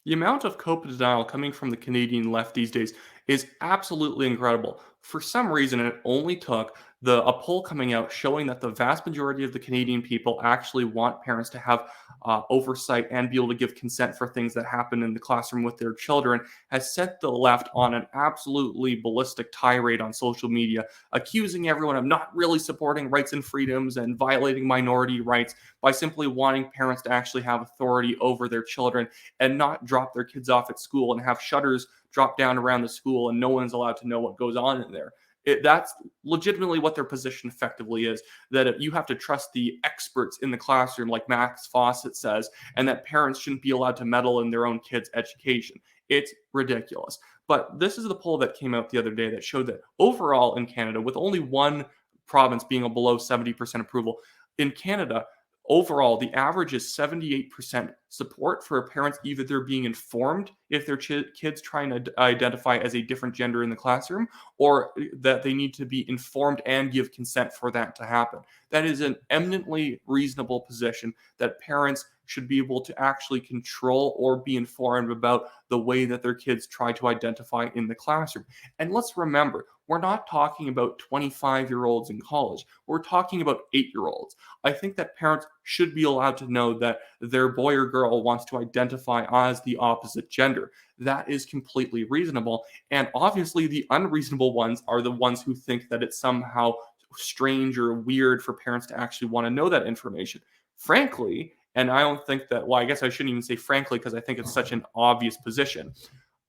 The amount of cope denial coming from the Canadian left these days is absolutely incredible. For some reason, it only took a poll coming out showing that the vast majority of the Canadian people actually want parents to have oversight and be able to give consent for things that happen in the classroom with their children has set the left on an absolutely ballistic tirade on social media, accusing everyone of not really supporting rights and freedoms and violating minority rights by simply wanting parents to actually have authority over their children and not drop their kids off at school and have shutters drop down around the school and no one's allowed to know what goes on in there. That's legitimately what their position effectively is, that you have to trust the experts in the classroom, like Max Fawcett says, and that parents shouldn't be allowed to meddle in their own kids' education. It's ridiculous. But this is the poll that came out the other day that showed that overall in Canada, with only one province being a below 70% approval, in Canada, overall, the average is 78% support for parents either being informed if their kids trying to identify as a different gender in the classroom, or that they need to be informed and give consent for that to happen. That is an eminently reasonable position that parents should be able to actually control or be informed about the way that their kids try to identify in the classroom. And let's remember, we're not talking about 25-year-olds in college. We're talking about 8-year-olds. I think that parents should be allowed to know that their boy or girl wants to identify as the opposite gender. That is completely reasonable. And obviously, the unreasonable ones are the ones who think that it's somehow strange or weird for parents to actually want to know that information. Frankly, and I don't think that, well, I guess I shouldn't even say frankly because I think it's such an obvious position.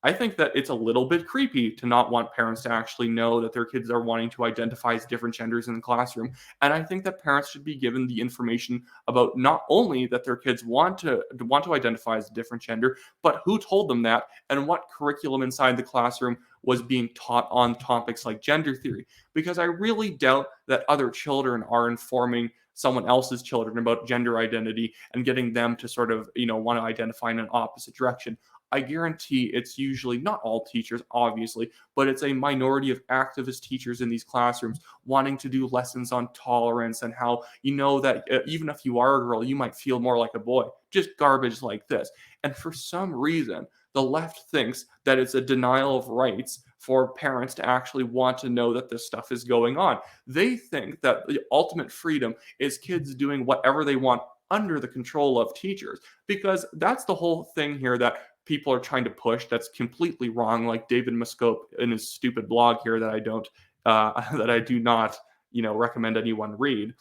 I think that it's a little bit creepy to not want parents to actually know that their kids are wanting to identify as different genders in the classroom. And I think that parents should be given the information about not only that their kids want to identify as a different gender, but who told them that and what curriculum inside the classroom was being taught on topics like gender theory. Because I really doubt that other children are informing someone else's children about gender identity and getting them to sort of, want to identify in an opposite direction. I guarantee it's usually not all teachers, obviously, but it's a minority of activist teachers in these classrooms wanting to do lessons on tolerance and how that even if you are a girl, you might feel more like a boy. Just garbage like this. And for some reason, the left thinks that it's a denial of rights for parents to actually want to know that this stuff is going on. They think that the ultimate freedom is kids doing whatever they want under the control of teachers, because that's the whole thing here that people are trying to push that's completely wrong, like David Muscope in his stupid blog here that I don't that I do not recommend anyone read.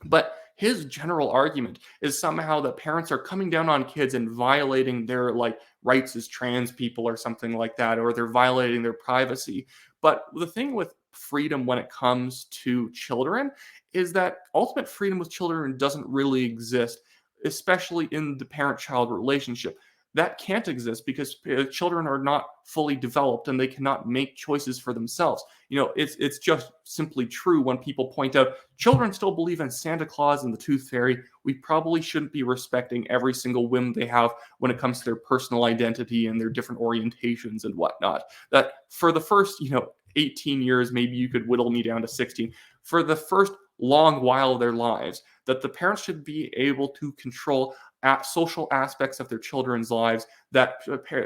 But his general argument is somehow that parents are coming down on kids and violating their rights as trans people or something like that, or they're violating their privacy. But the thing with freedom when it comes to children is that ultimate freedom with children doesn't really exist, especially in the parent-child relationship. That can't exist because children are not fully developed and they cannot make choices for themselves. It's just simply true when people point out children still believe in Santa Claus and the Tooth Fairy. We probably shouldn't be respecting every single whim they have when it comes to their personal identity and their different orientations and whatnot. That for the first, 18 years, maybe you could whittle me down to 16. For the first long while of their lives, that the parents should be able to control social aspects of their children's lives, that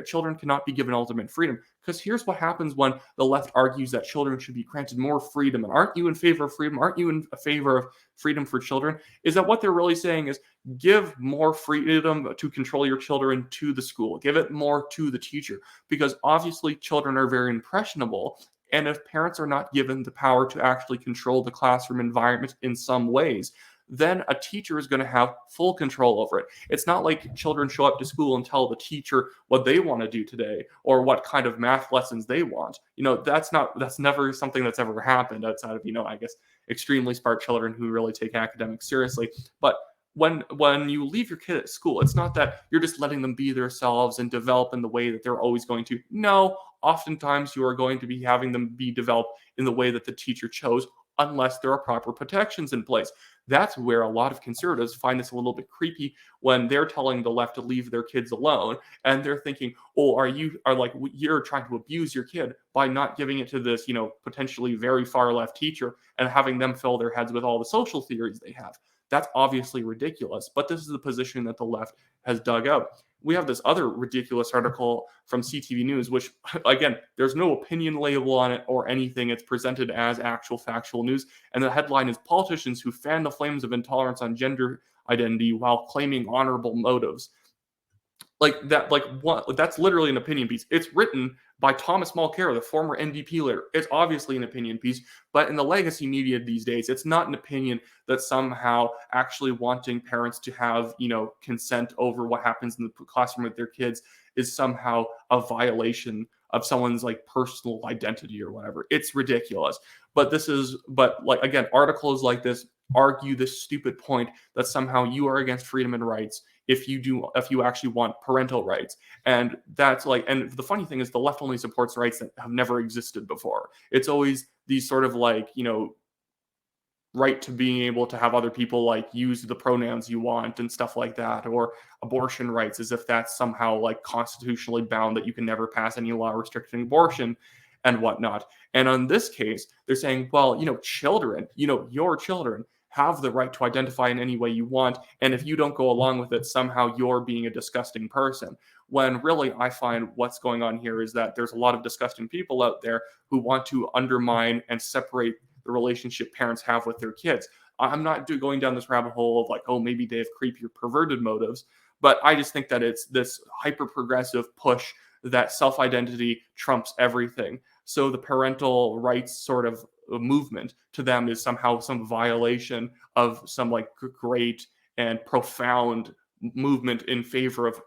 children cannot be given ultimate freedom. Because here's what happens when the left argues that children should be granted more freedom. And aren't you in favor of freedom? Aren't you in favor of freedom for children? Is that what they're really saying is give more freedom to control your children to the school, give it more to the teacher. Because obviously children are very impressionable. And if parents are not given the power to actually control the classroom environment in some ways, then a teacher is going to have full control over it. It's not like children show up to school and tell the teacher what they want to do today or what kind of math lessons they want. That's never something that's ever happened outside of, I guess, extremely smart children who really take academics seriously. But when you leave your kid at school, it's not that you're just letting them be themselves and develop in the way that they're always going to. No, oftentimes you are going to be having them be developed in the way that the teacher chose, unless there are proper protections in place. That's where a lot of conservatives find this a little bit creepy when they're telling the left to leave their kids alone, and they're thinking, "Oh, you're trying to abuse your kid by not giving it to this, potentially very far left teacher and having them fill their heads with all the social theories they have." That's obviously ridiculous, but this is the position that the left has dug out. We have this other ridiculous article from CTV News, which, again, there's no opinion label on it or anything. It's presented as actual factual news. And the headline is Politicians Who Fan the Flames of Intolerance on Gender Identity While Claiming Honorable Motives. Like that, like what? That's literally an opinion piece. It's written by Thomas Mulcair, the former NDP leader. It's obviously an opinion piece, but in the legacy media these days, it's not an opinion that somehow actually wanting parents to have, consent over what happens in the classroom with their kids is somehow a violation of someone's like personal identity or whatever. It's ridiculous. But like again, articles like this argue this stupid point that somehow you are against freedom and rights if you actually want parental rights. And and the funny thing is the left only supports rights that have never existed before. It's always these sort of like, right to being able to have other people like use the pronouns you want and stuff like that, or abortion rights, as if that's somehow like constitutionally bound, that you can never pass any law restricting abortion and whatnot. And on this case, they're saying, well, children, your children have the right to identify in any way you want. And if you don't go along with it, somehow you're being a disgusting person. When really, I find what's going on here is that there's a lot of disgusting people out there who want to undermine and separate the relationship parents have with their kids. I'm not going down this rabbit hole of like, oh, maybe they have creepy or perverted motives, but I just think that it's this hyper progressive push that self-identity trumps everything. So the parental rights sort of movement to them is somehow some violation of some like great and profound movement in favor of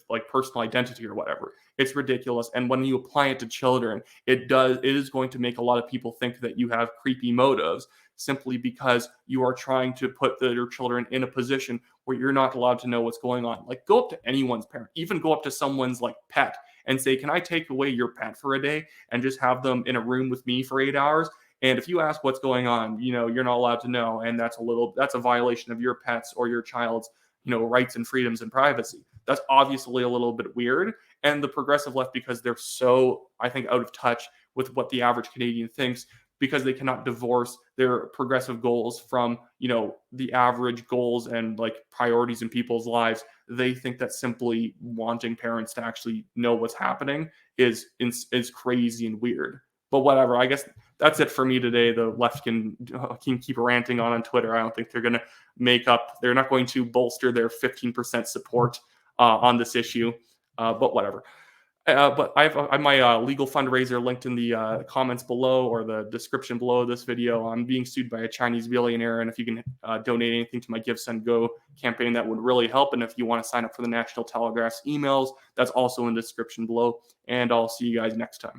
like personal identity or whatever. It's ridiculous. And when you apply it to children, it is going to make a lot of people think that you have creepy motives simply because you are trying to put your children in a position where you're not allowed to know what's going on. Like, go up to anyone's parent, even go up to someone's like pet and say, can I take away your pet for a day and just have them in a room with me for 8 hours? And if you ask what's going on, you're not allowed to know. And that's a violation of your pet's or your child's, rights and freedoms and privacy. That's obviously a little bit weird. And the progressive left, because they're so, I think, out of touch with what the average Canadian thinks, because they cannot divorce their progressive goals from, the average goals and like priorities in people's lives. They think that simply wanting parents to actually know what's happening is crazy and weird. But whatever, I guess that's it for me today. The left can keep ranting on Twitter. I don't think they're not going to bolster their 15% support on this issue. But whatever. But I have my legal fundraiser linked in the comments below or the description below this video. I'm being sued by a Chinese billionaire, and if you can donate anything to my Give, Send, Go campaign, that would really help. And if you want to sign up for the National Telegraph's emails, that's also in the description below. And I'll see you guys next time.